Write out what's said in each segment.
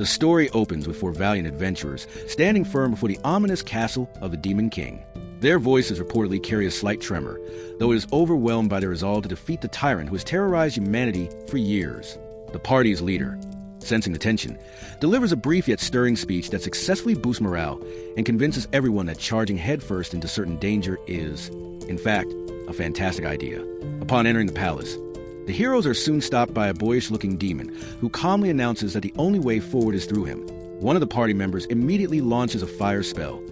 The story opens with four valiant adventurers standing firm before the ominous castle of the Demon King. Their voices reportedly carry a slight tremor, though it is overwhelmed by their resolve to defeat the tyrant who has terrorized humanity for years. The party's leader, sensing the tension, delivers a brief yet stirring speech that successfully boosts morale and convinces everyone that charging headfirst into certain danger is, in fact, a fantastic idea. Upon entering the palace, the heroes are soon stopped by a boyish-looking demon who calmly announces that the only way forward is through him. One of the party members immediately launches a fire spell,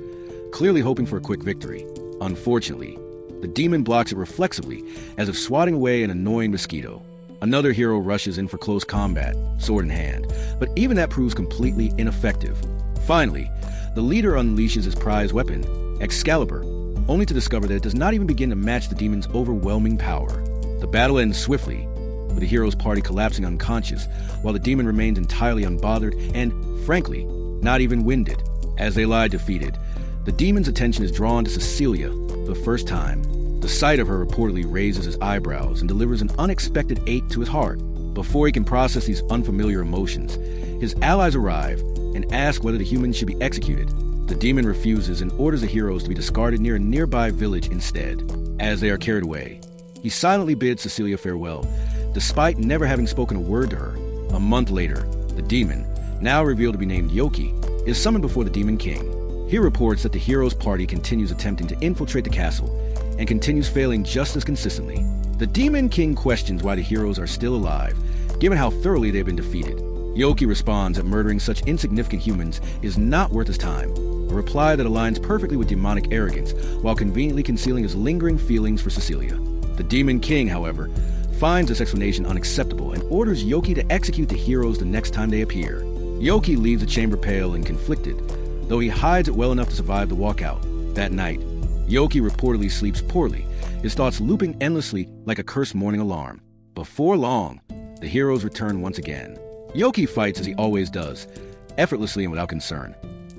clearly hoping for a quick victory. Unfortunately, the demon blocks it reflexively, as if swatting away an annoying mosquito. Another hero rushes in for close combat, sword in hand, but even that proves completely ineffective. Finally, the leader unleashes his prized weapon, Excalibur, only to discover that it does not even begin to match the demon's overwhelming power. The battle ends swiftly, with the hero's party collapsing unconscious, while the demon remains entirely unbothered and, frankly, not even winded. As they lie defeated, the demon's attention is drawn to Cecilia for the first time. The sight of her reportedly raises his eyebrows and delivers an unexpected ache to his heart. Before he can process these unfamiliar emotions, his allies arrive and ask whether the human should be executed. The demon refuses and orders the heroes to be discarded near a nearby village instead. As they are carried away, he silently bids Cecilia farewell, despite never having spoken a word to her. A month later, the demon, now revealed to be named Yoki, is summoned before the Demon King. He reports that the heroes' party continues attempting to infiltrate the castle and continues failing just as consistently. The Demon King questions why the heroes are still alive, given how thoroughly they've been defeated. Yoki responds that murdering such insignificant humans is not worth his time, a reply that aligns perfectly with demonic arrogance while conveniently concealing his lingering feelings for Cecilia. The Demon King, however, finds this explanation unacceptable and orders Yoki to execute the heroes the next time they appear. Yoki leaves the chamber pale and conflicted, though he hides it well enough to survive the walkout. That night, Yoki reportedly sleeps poorly, his thoughts looping endlessly like a cursed morning alarm. Before long, the heroes return once again. Yoki fights as he always does, effortlessly and without concern,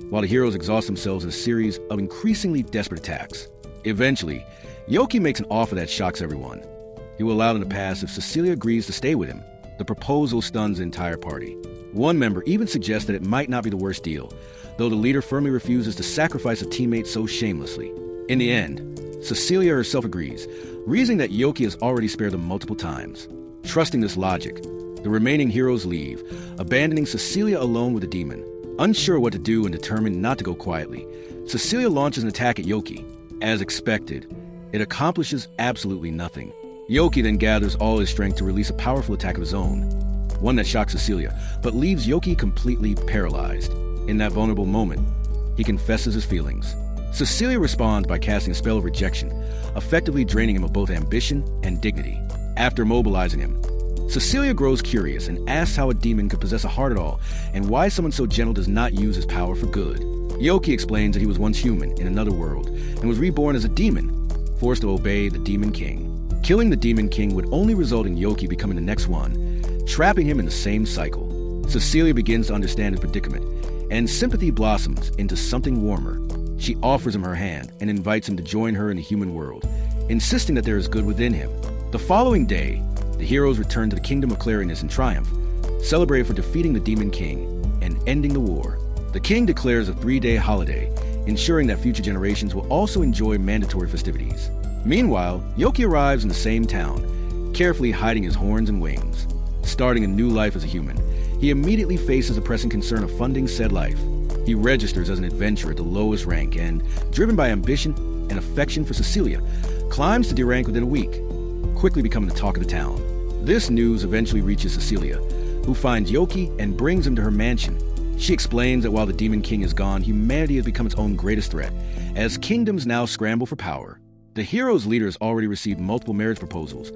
while the heroes exhaust themselves in a series of increasingly desperate attacks. Eventually, Yoki makes an offer that shocks everyone. He will allow them to pass if Cecilia agrees to stay with him. The proposal stuns the entire party. One member even suggests that it might not be the worst deal, though the leader firmly refuses to sacrifice a teammate so shamelessly. In the end, Cecilia herself agrees, reasoning that Yoki has already spared them multiple times. Trusting this logic, the remaining heroes leave, abandoning Cecilia alone with the demon. Unsure what to do and determined not to go quietly, Cecilia launches an attack at Yoki. As expected, it accomplishes absolutely nothing. Yoki then gathers all his strength to release a powerful attack of his own, one that shocks Cecilia, but leaves Yoki completely paralyzed. In that vulnerable moment, he confesses his feelings. Cecilia responds by casting a spell of rejection, effectively draining him of both ambition and dignity. After mobilizing him, Cecilia grows curious and asks how a demon could possess a heart at all, and why someone so gentle does not use his power for good. Yoki explains that he was once human in another world, and was reborn as a demon, forced to obey the Demon King. Killing the Demon King would only result in Yoki becoming the next one, trapping him in the same cycle. Cecilia begins to understand his predicament, and sympathy blossoms into something warmer. She offers him her hand and invites him to join her in the human world, insisting that there is good within him. The following day, the heroes return to the Kingdom of Clarinus in triumph, celebrated for defeating the Demon King and ending the war. The king declares a 3-day holiday, ensuring that future generations will also enjoy mandatory festivities. Meanwhile, Yoki arrives in the same town, carefully hiding his horns and wings. Starting a new life as a human, he immediately faces the pressing concern of funding said life. He registers as an adventurer at the lowest rank and, driven by ambition and affection for Cecilia, climbs to D rank within a week, quickly becoming the talk of the town. This news eventually reaches Cecilia, who finds Yoki and brings him to her mansion. She explains that while the Demon King is gone, humanity has become its own greatest threat, as kingdoms now scramble for power. The heroes' leader has already received multiple marriage proposals,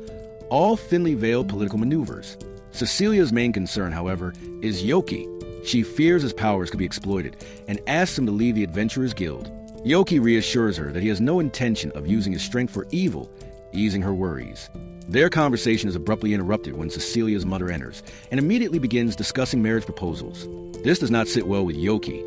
all thinly veiled political maneuvers. Cecilia's main concern, however, is Yoki. She fears his powers could be exploited and asks him to leave the Adventurers Guild. Yoki reassures her that he has no intention of using his strength for evil, easing her worries. Their conversation is abruptly interrupted when Cecilia's mother enters and immediately begins discussing marriage proposals. This does not sit well with Yoki,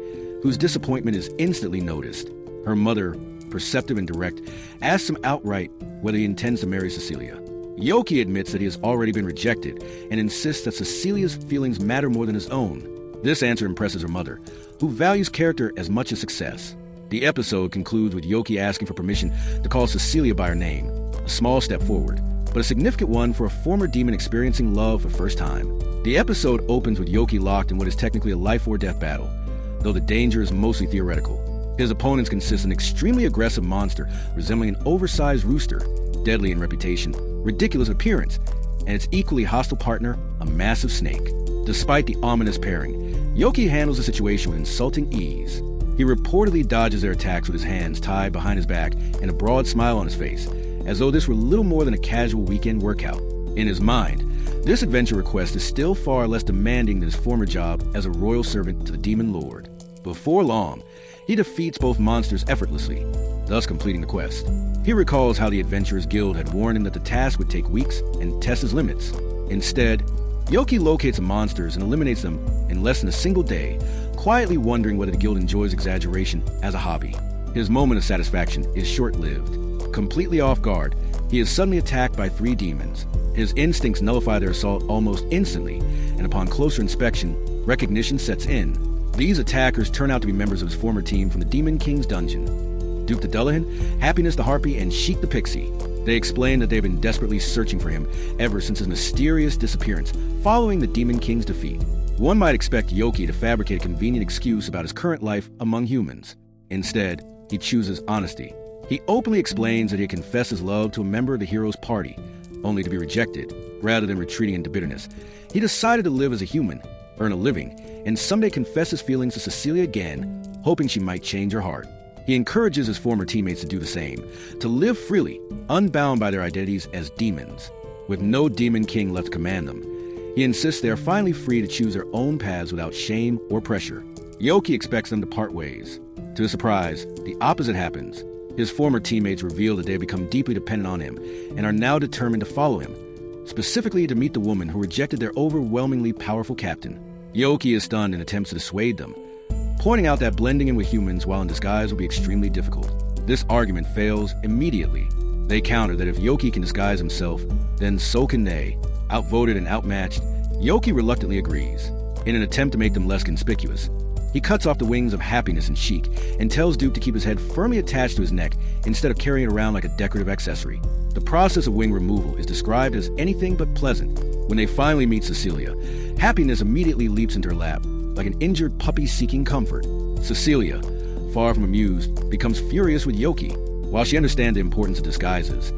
whose disappointment is instantly noticed. Her mother, perceptive and direct, asks him outright whether he intends to marry Cecilia. Yoki admits that he has already been rejected and insists that Cecilia's feelings matter more than his own. This answer impresses her mother, who values character as much as success. The episode concludes with Yoki asking for permission to call Cecilia by her name, a small step forward, but a significant one for a former demon experiencing love for the first time. The episode opens with Yoki locked in what is technically a life-or-death battle, though the danger is mostly theoretical. His opponents consist of an extremely aggressive monster resembling an oversized rooster, deadly in reputation, ridiculous appearance, and its equally hostile partner, a massive snake. Despite the ominous pairing, Yoki handles the situation with insulting ease. He reportedly dodges their attacks with his hands tied behind his back and a broad smile on his face, as though this were little more than a casual weekend workout. In his mind, this adventure request is still far less demanding than his former job as a royal servant to the Demon Lord. Before long, he defeats both monsters effortlessly, thus completing the quest. He recalls how the Adventurers Guild had warned him that the task would take weeks and test his limits. Instead, Yoki locates the monsters and eliminates them in less than a single day, quietly wondering whether the guild enjoys exaggeration as a hobby. His moment of satisfaction is short-lived. Completely off guard, he is suddenly attacked by 3 demons. His instincts nullify their assault almost instantly, and upon closer inspection, recognition sets in. These attackers turn out to be members of his former team from the Demon King's dungeon. Duke the Dullahan, Happiness the Harpy, and Sheik the Pixie. They explain that they've been desperately searching for him ever since his mysterious disappearance following the Demon King's defeat. One might expect Yoki to fabricate a convenient excuse about his current life among humans. Instead, he chooses honesty. He openly explains that he had confessed his love to a member of the hero's party, only to be rejected. Rather than retreating into bitterness, he decided to live as a human, earn a living, and someday confess his feelings to Cecilia again, hoping she might change her heart. He encourages his former teammates to do the same, to live freely, unbound by their identities as demons. With no Demon King left to command them, he insists they are finally free to choose their own paths without shame or pressure. Yoki expects them to part ways. To his surprise, the opposite happens. His former teammates reveal that they have become deeply dependent on him and are now determined to follow him, specifically to meet the woman who rejected their overwhelmingly powerful captain. Yoki is stunned and attempts to dissuade them, pointing out that blending in with humans while in disguise will be extremely difficult. This argument fails immediately. They counter that if Yoki can disguise himself, then so can they. Outvoted and outmatched, Yoki reluctantly agrees. In an attempt to make them less conspicuous, he cuts off the wings of Happiness and Sheik and tells Duke to keep his head firmly attached to his neck instead of carrying it around like a decorative accessory. The process of wing removal is described as anything but pleasant. When they finally meet Cecilia, Happiness immediately leaps into her lap, like an injured puppy seeking comfort. Cecilia, far from amused, becomes furious with Yoki. While she understands the importance of disguises,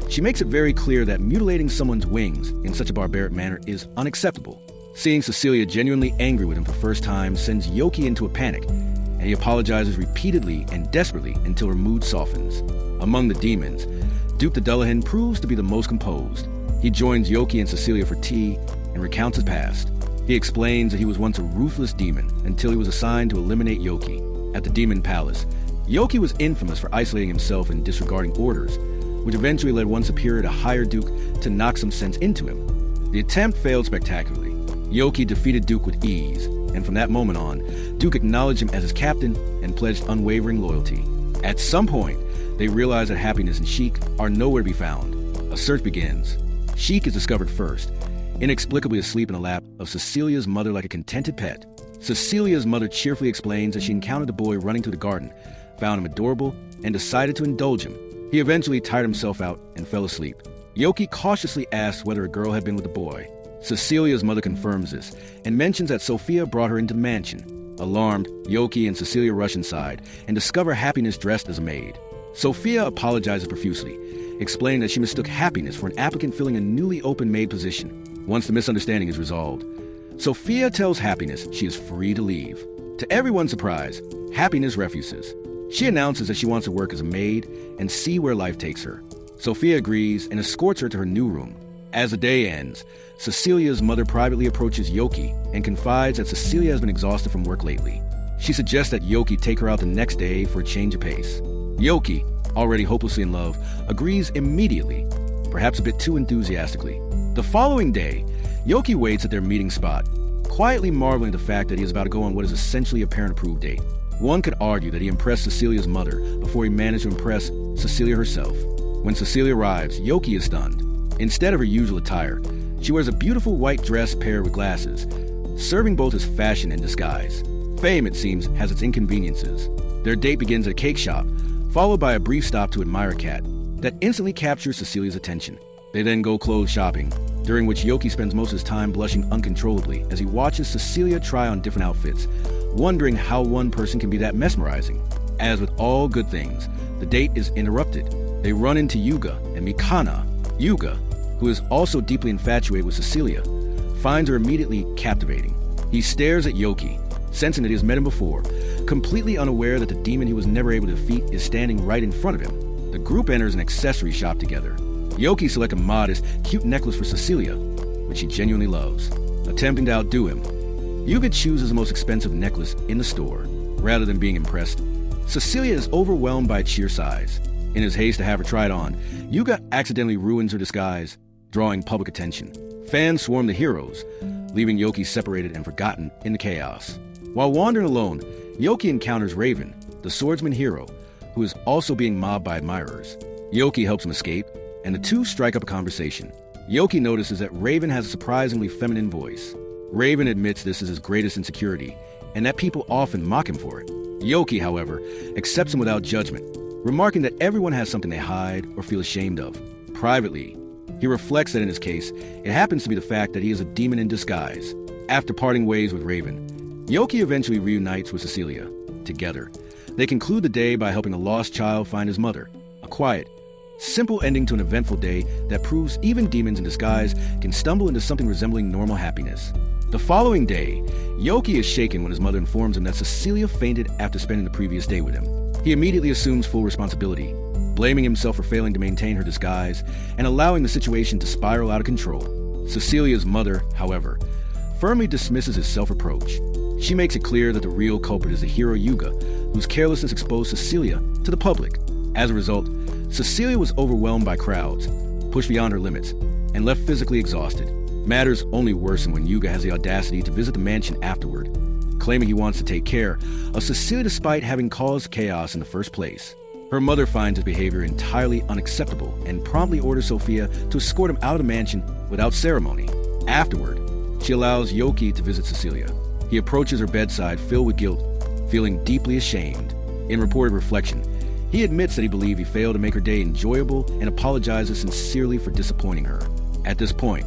she makes it very clear that mutilating someone's wings in such a barbaric manner is unacceptable. Seeing Cecilia genuinely angry with him for the first time sends Yoki into a panic, and he apologizes repeatedly and desperately until her mood softens. Among the demons, Duke the Dullahan proves to be the most composed. He joins Yoki and Cecilia for tea and recounts his past. He explains that he was once a ruthless demon until he was assigned to eliminate Yoki. At the Demon Palace, Yoki was infamous for isolating himself and disregarding orders, which eventually led one superior to hire Duke to knock some sense into him. The attempt failed spectacularly. Yoki defeated Duke with ease, and from that moment on, Duke acknowledged him as his captain and pledged unwavering loyalty. At some point, they realize that Happiness and Sheik are nowhere to be found. A search begins. Sheik is discovered first, inexplicably asleep in the lap of Cecilia's mother like a contented pet. Cecilia's mother cheerfully explains that she encountered the boy running through the garden, found him adorable, and decided to indulge him. He eventually tired himself out and fell asleep. Yoki cautiously asks whether a girl had been with the boy. Cecilia's mother confirms this and mentions that Sophia brought her into the mansion. Alarmed, Yoki and Cecilia rush inside and discover Happiness dressed as a maid. Sophia apologizes profusely, explaining that she mistook Happiness for an applicant filling a newly open maid position. Once the misunderstanding is resolved, Sophia tells Happiness she is free to leave. To everyone's surprise, Happiness refuses. She announces that she wants to work as a maid and see where life takes her. Sophia agrees and escorts her to her new room. As the day ends, Cecilia's mother privately approaches Yoki and confides that Cecilia has been exhausted from work lately. She suggests that Yoki take her out the next day for a change of pace. Yoki, already hopelessly in love, agrees immediately, perhaps a bit too enthusiastically. The following day, Yoki waits at their meeting spot, quietly marveling at the fact that he is about to go on what is essentially a parent-approved date. One could argue that he impressed Cecilia's mother before he managed to impress Cecilia herself. When Cecilia arrives, Yoki is stunned. Instead of her usual attire, she wears a beautiful white dress paired with glasses, serving both as fashion and disguise. Fame, it seems, has its inconveniences. Their date begins at a cake shop, followed by a brief stop to Animerecap that instantly captures Cecilia's attention. They then go clothes shopping, during which Yoki spends most of his time blushing uncontrollably as he watches Cecilia try on different outfits, wondering how one person can be that mesmerizing. As with all good things, the date is interrupted. They run into Yuga and Mikana. Yuga, who is also deeply infatuated with Cecilia, finds her immediately captivating. He stares at Yoki, sensing that he has met him before, completely unaware that the demon he was never able to defeat is standing right in front of him. The group enters an accessory shop together. Yoki selects a modest, cute necklace for Cecilia, which she genuinely loves. Attempting to outdo him, Yuga chooses the most expensive necklace in the store. Rather than being impressed, Cecilia is overwhelmed by its sheer size. In his haste to have her try it on, Yuga accidentally ruins her disguise, drawing public attention. Fans swarm the heroes, leaving Yoki separated and forgotten in the chaos. While wandering alone, Yoki encounters Raven, the swordsman hero, who is also being mobbed by admirers. Yoki helps him escape, and the two strike up a conversation. Yoki notices that Raven has a surprisingly feminine voice. Raven admits this is his greatest insecurity, and that people often mock him for it. Yoki, however, accepts him without judgment, remarking that everyone has something they hide or feel ashamed of. Privately, he reflects that in his case, it happens to be the fact that he is a demon in disguise. After parting ways with Raven, Yoki eventually reunites with Cecilia. Together, they conclude the day by helping a lost child find his mother. A quiet, simple ending to an eventful day that proves even demons in disguise can stumble into something resembling normal happiness. The following day, Yoki is shaken when his mother informs him that Cecilia fainted after spending the previous day with him. He immediately assumes full responsibility, blaming himself for failing to maintain her disguise and allowing the situation to spiral out of control. Cecilia's mother, however, firmly dismisses his self-reproach. She makes it clear that the real culprit is the hero Yuga, whose carelessness exposed Cecilia to the public. As a result, Cecilia was overwhelmed by crowds, pushed beyond her limits, and left physically exhausted. Matters only worsen when Yuga has the audacity to visit the mansion afterward, claiming he wants to take care of Cecilia despite having caused chaos in the first place. Her mother finds his behavior entirely unacceptable and promptly orders Sophia to escort him out of the mansion without ceremony. Afterward, she allows Yoki to visit Cecilia. He approaches her bedside filled with guilt, feeling deeply ashamed. In reported reflection, he admits that he believed he failed to make her day enjoyable and apologizes sincerely for disappointing her. At this point,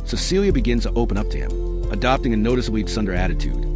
Cecilia begins to open up to him, adopting a noticeably tsundere attitude.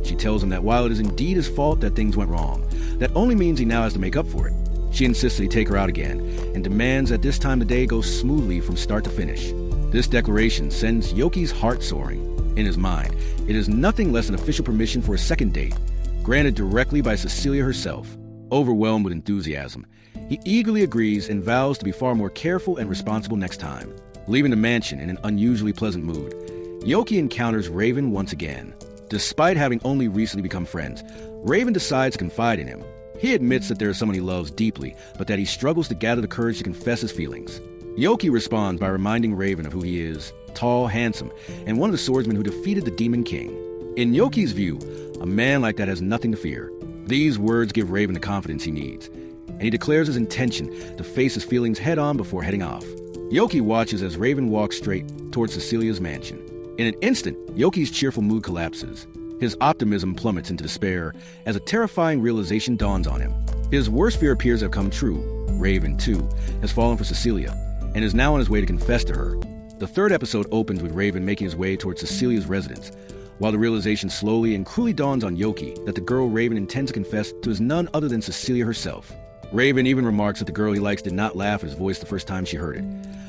She tells him that while it is indeed his fault that things went wrong, that only means he now has to make up for it. She insists that he take her out again, and demands that this time the day goes smoothly from start to finish. This declaration sends Yoki's heart soaring. In his mind, it is nothing less than official permission for a second date, granted directly by Cecilia herself. Overwhelmed with enthusiasm, he eagerly agrees and vows to be far more careful and responsible next time. Leaving the mansion in an unusually pleasant mood, Yoki encounters Raven once again. Despite having only recently become friends, Raven decides to confide in him. He admits that there is someone he loves deeply, but that he struggles to gather the courage to confess his feelings. Yoki responds by reminding Raven of who he is, tall, handsome, and one of the swordsmen who defeated the Demon King. In Yoki's view, a man like that has nothing to fear. These words give Raven the confidence he needs, and he declares his intention to face his feelings head-on before heading off. Yoki watches as Raven walks straight towards Cecilia's mansion. In an instant, Yoki's cheerful mood collapses. His optimism plummets into despair as a terrifying realization dawns on him. His worst fear appears to have come true. Raven, too, has fallen for Cecilia, and is now on his way to confess to her. The third episode opens with Raven making his way towards Cecilia's residence, while the realization slowly and cruelly dawns on Yoki that the girl Raven intends to confess to is none other than Cecilia herself. Raven even remarks that the girl he likes did not laugh at his voice the first time she heard it,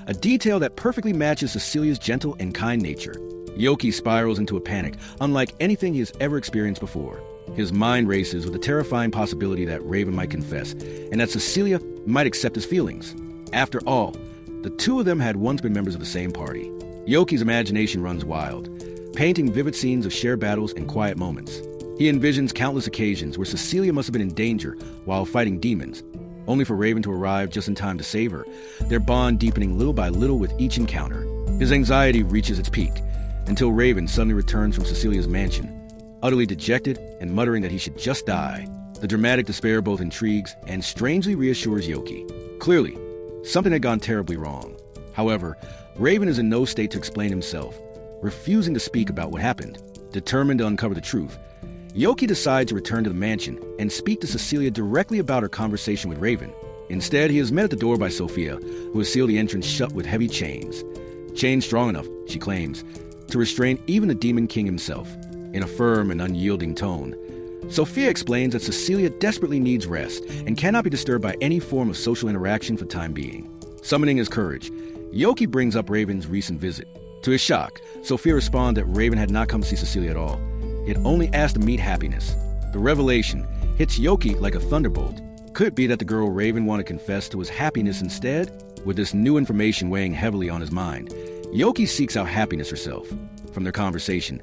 a detail that perfectly matches Cecilia's gentle and kind nature. Yoki spirals into a panic unlike anything he has ever experienced before. His mind races with the terrifying possibility that Raven might confess, and that Cecilia might accept his feelings. After all, the two of them had once been members of the same party. Yoki's imagination runs wild, painting vivid scenes of shared battles and quiet moments. He envisions countless occasions where Cecilia must have been in danger while fighting demons, only for Raven to arrive just in time to save her, their bond deepening little by little with each encounter. His anxiety reaches its peak, until Raven suddenly returns from Cecilia's mansion, utterly dejected and muttering that he should just die. The dramatic despair both intrigues and strangely reassures Yoki. Clearly, something had gone terribly wrong. However, Raven is in no state to explain himself, refusing to speak about what happened. Determined to uncover the truth, Yoki decides to return to the mansion and speak to Cecilia directly about her conversation with Raven. Instead, he is met at the door by Sophia, who has sealed the entrance shut with heavy chains. Chains strong enough, she claims, to restrain even the Demon King himself. In a firm and unyielding tone, Sophia explains that Cecilia desperately needs rest and cannot be disturbed by any form of social interaction for the time being. Summoning his courage, Yoki brings up Raven's recent visit. To his shock, Sophia responds that Raven had not come to see Cecilia at all. He had only asked to meet Happiness. The revelation hits Yoki like a thunderbolt. Could it be that the girl Raven wanted to confess to was Happiness instead? With this new information weighing heavily on his mind, Yoki seeks out Happiness herself. From their conversation,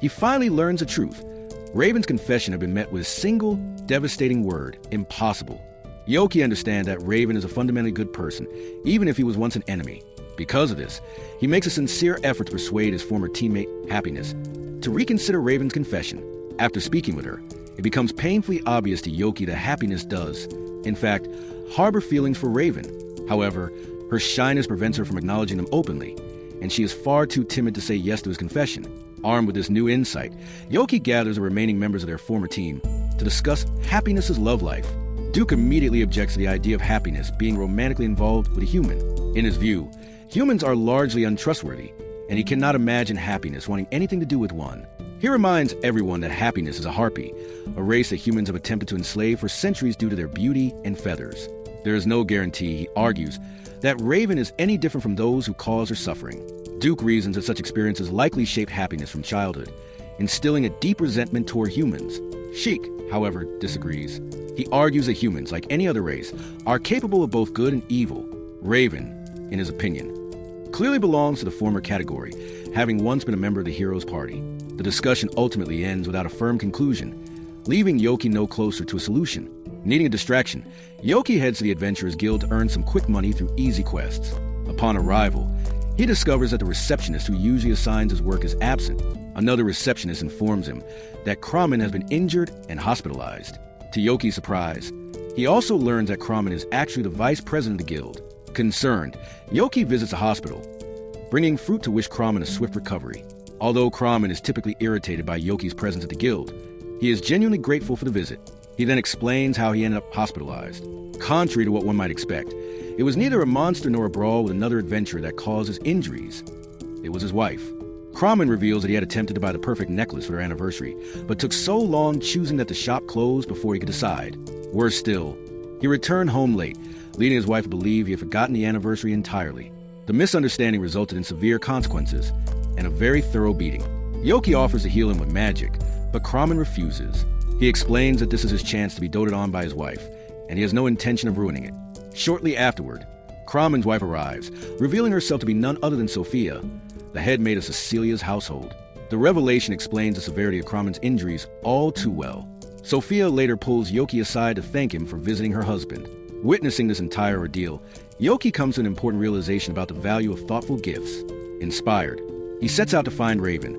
he finally learns the truth. Raven's confession had been met with a single, devastating word: impossible. Yoki understands that Raven is a fundamentally good person, even if he was once an enemy. Because of this, he makes a sincere effort to persuade his former teammate, Happiness, to reconsider Raven's confession. After speaking with her, it becomes painfully obvious to Yoki that Happiness does, in fact, harbor feelings for Raven. However, her shyness prevents her from acknowledging them openly, and she is far too timid to say yes to his confession. Armed with this new insight, Yoki gathers the remaining members of their former team to discuss Happiness's love life. Duke immediately objects to the idea of Happiness being romantically involved with a human. In his view, humans are largely untrustworthy, and he cannot imagine Happiness wanting anything to do with one. He reminds everyone that Happiness is a harpy, a race that humans have attempted to enslave for centuries due to their beauty and feathers. There is no guarantee, he argues, that Raven is any different from those who cause her suffering. Duke reasons that such experiences likely shaped Happiness from childhood, instilling a deep resentment toward humans. Sheik, however, disagrees. He argues that humans, like any other race, are capable of both good and evil. Raven, in his opinion, clearly belongs to the former category, having once been a member of the hero's party. The discussion ultimately ends without a firm conclusion, leaving Yoki no closer to a solution. Needing a distraction, Yoki heads to the Adventurers Guild to earn some quick money through easy quests. Upon arrival, he discovers that the receptionist who usually assigns his work is absent. Another receptionist informs him that Kramen has been injured and hospitalized. To Yoki's surprise, he also learns that Kramen is actually the vice president of the guild. Concerned, Yoki visits the hospital, bringing fruit to wish Kramen a swift recovery. Although Kramen is typically irritated by Yoki's presence at the guild, he is genuinely grateful for the visit. He then explains how he ended up hospitalized. Contrary to what one might expect, it was neither a monster nor a brawl with another adventurer that caused his injuries. It was his wife. Kramen reveals that he had attempted to buy the perfect necklace for their anniversary, but took so long choosing that the shop closed before he could decide. Worse still, he returned home late, leading his wife to believe he had forgotten the anniversary entirely. The misunderstanding resulted in severe consequences and a very thorough beating. Yoki offers to heal him with magic, but Kramen refuses. He explains that this is his chance to be doted on by his wife, and he has no intention of ruining it. Shortly afterward, Kramen's wife arrives, revealing herself to be none other than Sophia, the head maid of Cecilia's household. The revelation explains the severity of Kramen's injuries all too well. Sophia later pulls Yoki aside to thank him for visiting her husband. Witnessing this entire ordeal, Yoki comes to an important realization about the value of thoughtful gifts. Inspired, he sets out to find Raven,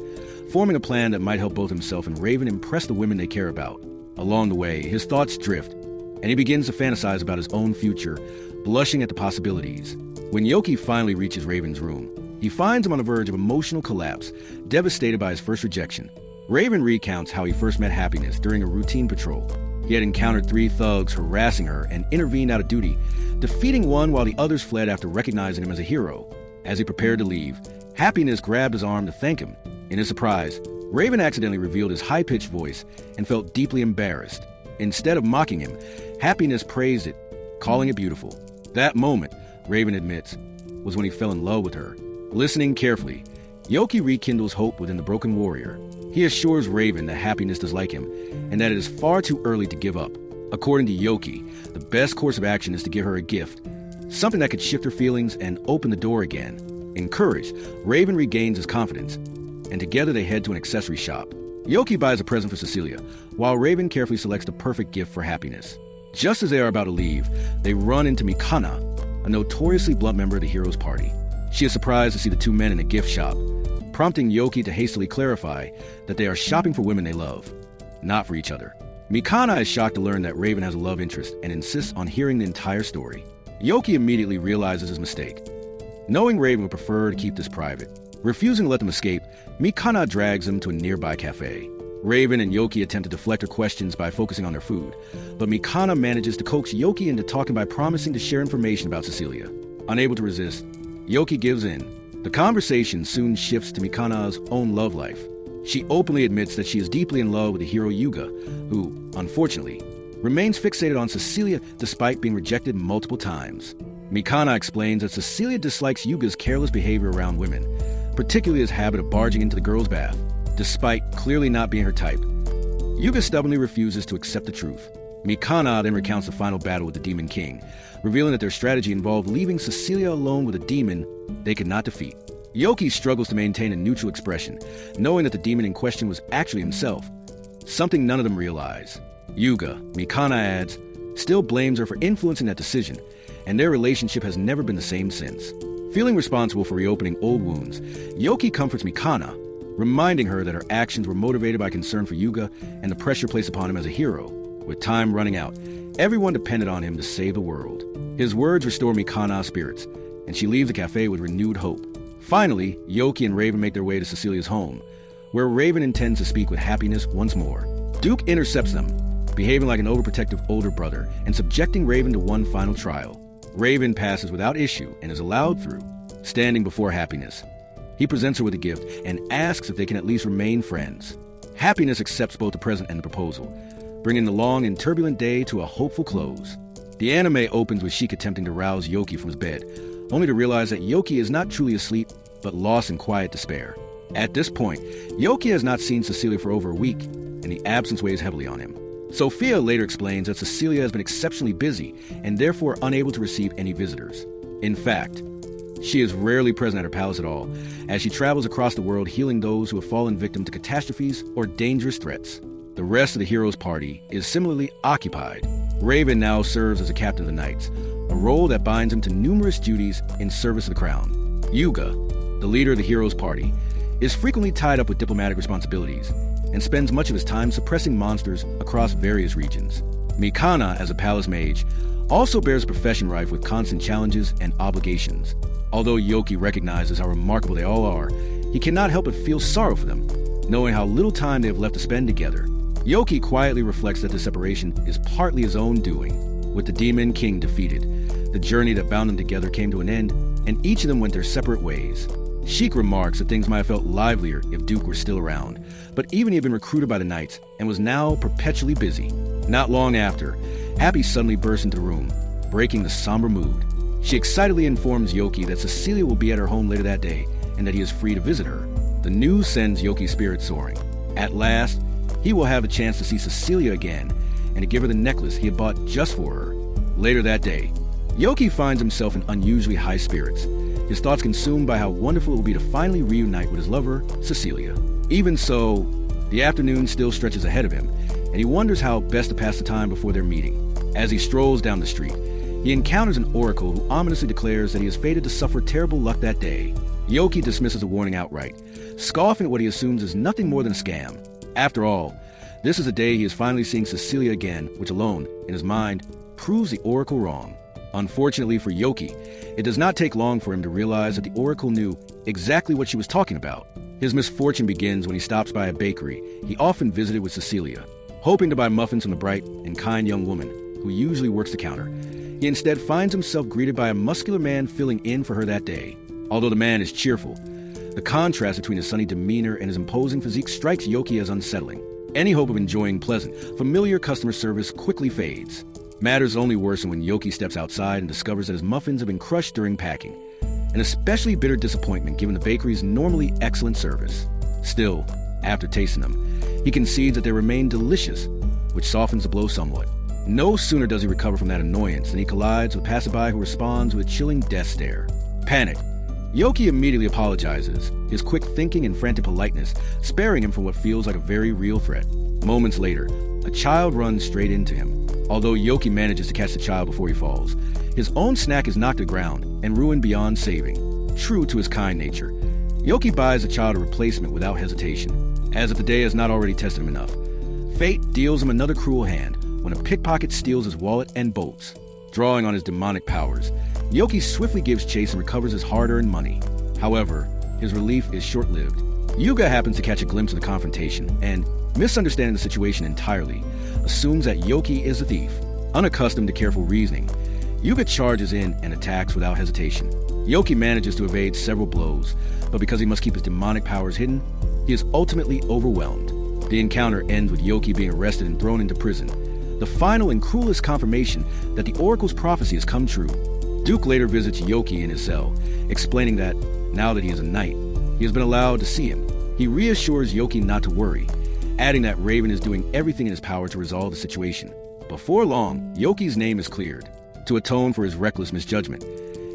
forming a plan that might help both himself and Raven impress the women they care about. Along the way, his thoughts drift, and he begins to fantasize about his own future, blushing at the possibilities. When Yoki finally reaches Raven's room, he finds him on the verge of emotional collapse, devastated by his first rejection. Raven recounts how he first met Happiness during a routine patrol. He had encountered 3 thugs harassing her and intervened out of duty, defeating one while the others fled after recognizing him as a hero. As he prepared to leave, Happiness grabbed his arm to thank him. In his surprise, Raven accidentally revealed his high-pitched voice and felt deeply embarrassed. Instead of mocking him, Happiness praised it, calling it beautiful. That moment, Raven admits, was when he fell in love with her. Listening carefully, Yoki rekindles hope within the broken warrior. He assures Raven that Happiness does like him, and that it is far too early to give up. According to Yoki, the best course of action is to give her a gift, something that could shift her feelings and open the door again. Encouraged, Raven regains his confidence, and together they head to an accessory shop. Yoki buys a present for Cecilia, while Raven carefully selects the perfect gift for Happiness. Just as they are about to leave, they run into Mikana, a notoriously blunt member of the hero's party. She is surprised to see the 2 men in a gift shop, prompting Yoki to hastily clarify that they are shopping for women they love, not for each other. Mikana is shocked to learn that Raven has a love interest and insists on hearing the entire story. Yoki immediately realizes his mistake. Knowing Raven would prefer to keep this private, Refusing to let them escape, Mikana drags them to a nearby cafe. Raven and Yoki attempt to deflect her questions by focusing on their food, but Mikana manages to coax Yoki into talking by promising to share information about Cecilia. Unable to resist, Yoki gives in. The conversation soon shifts to Mikana's own love life. She openly admits that she is deeply in love with the hero Yuga, who, unfortunately, remains fixated on Cecilia despite being rejected multiple times. Mikana explains that Cecilia dislikes Yuga's careless behavior around women, particularly his habit of barging into the girls' bath, despite clearly not being her type. Yuga stubbornly refuses to accept the truth. Mikana then recounts the final battle with the Demon King, revealing that their strategy involved leaving Cecilia alone with a demon they could not defeat. Yoki struggles to maintain a neutral expression, knowing that the demon in question was actually himself, something none of them realize. Yuga, Mikana adds, still blames her for influencing that decision, and their relationship has never been the same since. Feeling responsible for reopening old wounds, Yoki comforts Mikana, reminding her that her actions were motivated by concern for Yuga and the pressure placed upon him as a hero. With time running out, everyone depended on him to save the world. His words restore Mikana's spirits, and she leaves the cafe with renewed hope. Finally, Yoki and Raven make their way to Cecilia's home, where Raven intends to speak with Happiness once more. Duke intercepts them, behaving like an overprotective older brother and subjecting Raven to one final trial. Raven passes without issue and is allowed through. Standing before Happiness, he presents her with a gift and asks if they can at least remain friends. Happiness accepts both the present and the proposal, bringing the long and turbulent day to a hopeful close. The anime opens with Sheik attempting to rouse Yoki from his bed, only to realize that Yoki is not truly asleep, but lost in quiet despair. At this point, Yoki has not seen Cecilia for over a week, and the absence weighs heavily on him. Sophia later explains that Cecilia has been exceptionally busy and therefore unable to receive any visitors. In fact, she is rarely present at her palace at all, as she travels across the world healing those who have fallen victim to catastrophes or dangerous threats. The rest of the heroes' party is similarly occupied. Raven now serves as a captain of the knights, a role that binds him to numerous duties in service of the crown. Yuga, the leader of the heroes' party, is frequently tied up with diplomatic responsibilities and spends much of his time suppressing monsters across various regions. Mikana, as a palace mage, also bears a profession rife with constant challenges and obligations. Although Yoki recognizes how remarkable they all are, he cannot help but feel sorrow for them, knowing how little time they have left to spend together. Yoki quietly reflects that the separation is partly his own doing. With the Demon King defeated, the journey that bound them together came to an end, and each of them went their separate ways. Sheik remarks that things might have felt livelier if Duke were still around, but even he had been recruited by the knights and was now perpetually busy. Not long after, Happy suddenly bursts into the room, breaking the somber mood. She excitedly informs Yoki that Cecilia will be at her home later that day and that he is free to visit her. The news sends Yoki's spirits soaring. At last, he will have a chance to see Cecilia again and to give her the necklace he had bought just for her. Later that day, Yoki finds himself in unusually high spirits, his thoughts consumed by how wonderful it will be to finally reunite with his lover, Cecilia. Even so, the afternoon still stretches ahead of him, and he wonders how best to pass the time before their meeting. As he strolls down the street, he encounters an oracle who ominously declares that he is fated to suffer terrible luck that day. Yoki dismisses the warning outright, scoffing at what he assumes is nothing more than a scam. After all, this is the day he is finally seeing Cecilia again, which alone, in his mind, proves the oracle wrong. Unfortunately for Yoki, it does not take long for him to realize that the oracle knew exactly what she was talking about. His misfortune begins when he stops by a bakery he often visited with Cecilia, hoping to buy muffins from the bright and kind young woman who usually works the counter. He instead finds himself greeted by a muscular man filling in for her that day. Although the man is cheerful, the contrast between his sunny demeanor and his imposing physique strikes Yoki as unsettling. Any hope of enjoying pleasant, familiar customer service quickly fades. Matters only worsen when Yoki steps outside and discovers that his muffins have been crushed during packing, an especially bitter disappointment given the bakery's normally excellent service. Still, after tasting them, he concedes that they remain delicious, which softens the blow somewhat. No sooner does he recover from that annoyance than he collides with a passerby who responds with a chilling death stare. Panicked, Yoki immediately apologizes, his quick thinking and frantic politeness sparing him from what feels like a very real threat. Moments later, a child runs straight into him. Although Yoki manages to catch the child before he falls, his own snack is knocked to the ground and ruined beyond saving. True to his kind nature, Yoki buys the child a replacement without hesitation, as if the day has not already tested him enough. Fate deals him another cruel hand when a pickpocket steals his wallet and bolts. Drawing on his demonic powers, Yoki swiftly gives chase and recovers his hard-earned money. However, his relief is short-lived. Yuga happens to catch a glimpse of the confrontation and, misunderstanding the situation entirely, assumes that Yoki is the thief. Unaccustomed to careful reasoning, Yuga charges in and attacks without hesitation. Yoki manages to evade several blows, but because he must keep his demonic powers hidden, he is ultimately overwhelmed. The encounter ends with Yoki being arrested and thrown into prison, the final and cruelest confirmation that the Oracle's prophecy has come true. Duke later visits Yoki in his cell, explaining that, now that he is a knight, he has been allowed to see him. He reassures Yoki not to worry, adding that Raven is doing everything in his power to resolve the situation. Before long, Yoki's name is cleared. To atone for his reckless misjudgment,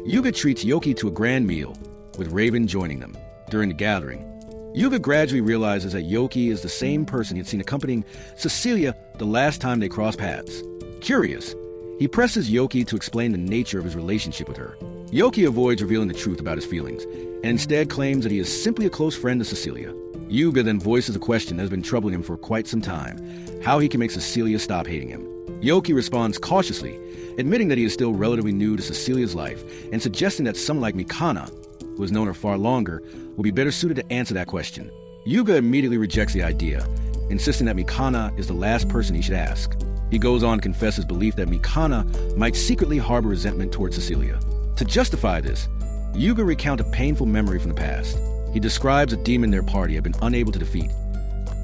Yuga treats Yoki to a grand meal, with Raven joining them. During the gathering, Yuga gradually realizes that Yoki is the same person he had seen accompanying Cecilia the last time they crossed paths. Curious, he presses Yoki to explain the nature of his relationship with her. Yoki avoids revealing the truth about his feelings, and instead claims that he is simply a close friend to Cecilia. Yuga then voices a question that has been troubling him for quite some time: how he can make Cecilia stop hating him. Yoki responds cautiously, admitting that he is still relatively new to Cecilia's life, and suggesting that someone like Mikana, who has known her far longer, will be better suited to answer that question. Yuga immediately rejects the idea, insisting that Mikana is the last person he should ask. He goes on to confess his belief that Mikana might secretly harbor resentment towards Cecilia. To justify this, Yuga recounts a painful memory from the past. He describes a demon their party had been unable to defeat,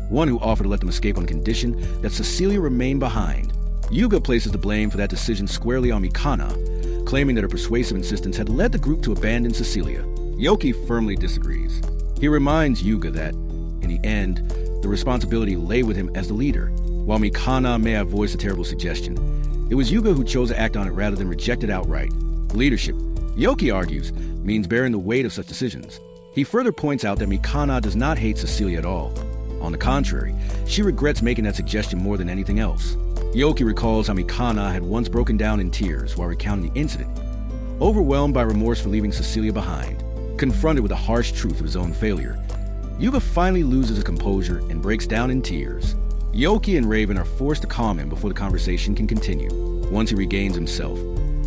one who offered to let them escape on condition that Cecilia remain behind. Yuga places the blame for that decision squarely on Mikana, claiming that her persuasive insistence had led the group to abandon Cecilia. Yoki firmly disagrees. He reminds Yuga that, in the end, the responsibility lay with him as the leader. While Mikana may have voiced a terrible suggestion, it was Yuga who chose to act on it rather than reject it outright. Leadership, Yoki argues, means bearing the weight of such decisions. He further points out that Mikana does not hate Cecilia at all. On the contrary, she regrets making that suggestion more than anything else. Yoki recalls how Mikana had once broken down in tears while recounting the incident, overwhelmed by remorse for leaving Cecilia behind. Confronted with the harsh truth of his own failure, Yuga finally loses his composure and breaks down in tears. Yoki and Raven are forced to calm him before the conversation can continue. Once he regains himself,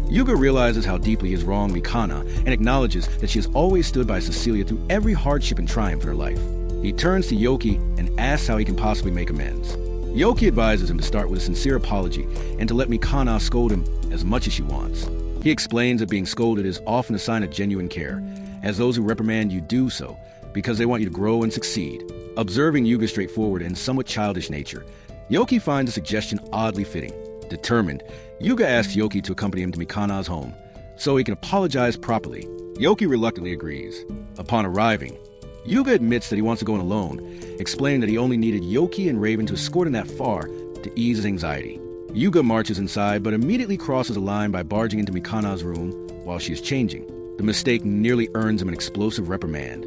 Yuga realizes how deeply he has wronged Mikana and acknowledges that she has always stood by Cecilia through every hardship and triumph in her life. He turns to Yoki and asks how he can possibly make amends. Yoki advises him to start with a sincere apology and to let Mikana scold him as much as she wants. He explains that being scolded is often a sign of genuine care, as those who reprimand you do so because they want you to grow and succeed. Observing Yuga's straightforward and somewhat childish nature, Yoki finds the suggestion oddly fitting. Determined, Yuga asks Yoki to accompany him to Mikana's home, so he can apologize properly. Yoki reluctantly agrees. Upon arriving, Yuga admits that he wants to go in alone, explaining that he only needed Yoki and Raven to escort him that far to ease his anxiety. Yuga marches inside, but immediately crosses a line by barging into Mikana's room while she is changing. The mistake nearly earns him an explosive reprimand.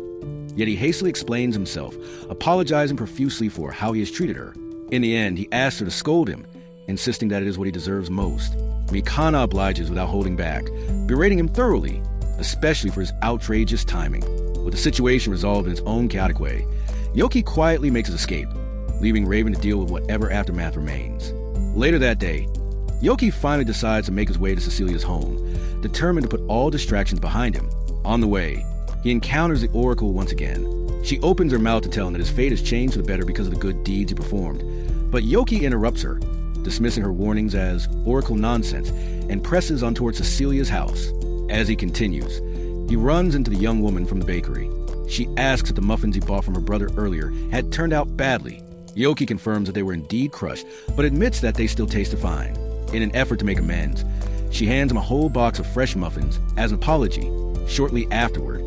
Yet he hastily explains himself, apologizing profusely for how he has treated her. In the end, he asks her to scold him, insisting that it is what he deserves most. Mikana obliges without holding back, berating him thoroughly, especially for his outrageous timing. With the situation resolved in its own chaotic way, Yoki quietly makes his escape, leaving Raven to deal with whatever aftermath remains. Later that day, Yoki finally decides to make his way to Cecilia's home, determined to put all distractions behind him. On the way, he encounters the Oracle once again. She opens her mouth to tell him that his fate has changed for the better because of the good deeds he performed, but Yoki interrupts her, dismissing her warnings as Oracle nonsense, and presses on towards Cecilia's house. As he continues, he runs into the young woman from the bakery. She asks if the muffins he bought from her brother earlier had turned out badly. Yoki confirms that they were indeed crushed, but admits that they still tasted fine. In an effort to make amends, she hands him a whole box of fresh muffins as an apology. Shortly afterward,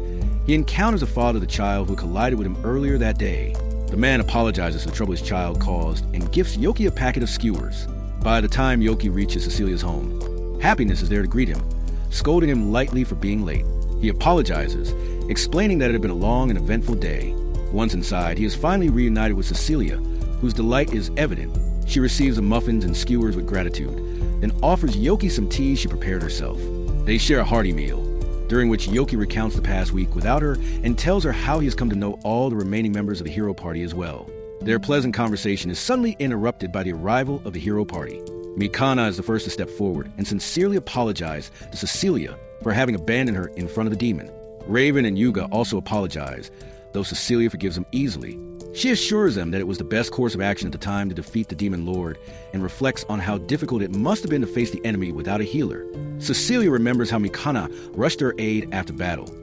he encounters the father of the child who collided with him earlier that day. The man apologizes for the trouble his child caused and gifts Yoki a packet of skewers. By the time Yoki reaches Cecilia's home, Happiness is there to greet him, scolding him lightly for being late. He apologizes, explaining that it had been a long and eventful day. Once inside, he is finally reunited with Cecilia, whose delight is evident. She receives the muffins and skewers with gratitude, then offers Yoki some tea she prepared herself. They share a hearty meal, during which Yoki recounts the past week without her and tells her how he has come to know all the remaining members of the hero party as well. Their pleasant conversation is suddenly interrupted by the arrival of the hero party. Mikana is the first to step forward and sincerely apologize to Cecilia for having abandoned her in front of the demon. Raven and Yuga also apologize, though Cecilia forgives them easily. She assures them that it was the best course of action at the time to defeat the Demon Lord and reflects on how difficult it must have been to face the enemy without a healer. Cecilia remembers how Mikana rushed her aid after battle,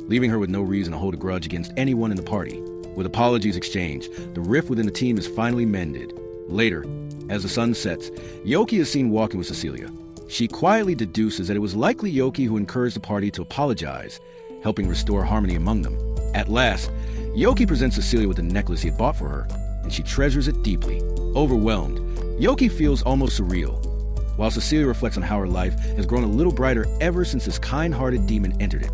leaving her with no reason to hold a grudge against anyone in the party. With apologies exchanged, the rift within the team is finally mended. Later, as the sun sets, Yoki is seen walking with Cecilia. She quietly deduces that it was likely Yoki who encouraged the party to apologize, helping restore harmony among them. At last, Yoki presents Cecilia with the necklace he had bought for her, and she treasures it deeply. Overwhelmed, Yoki feels almost surreal, while Cecilia reflects on how her life has grown a little brighter ever since this kind-hearted demon entered it.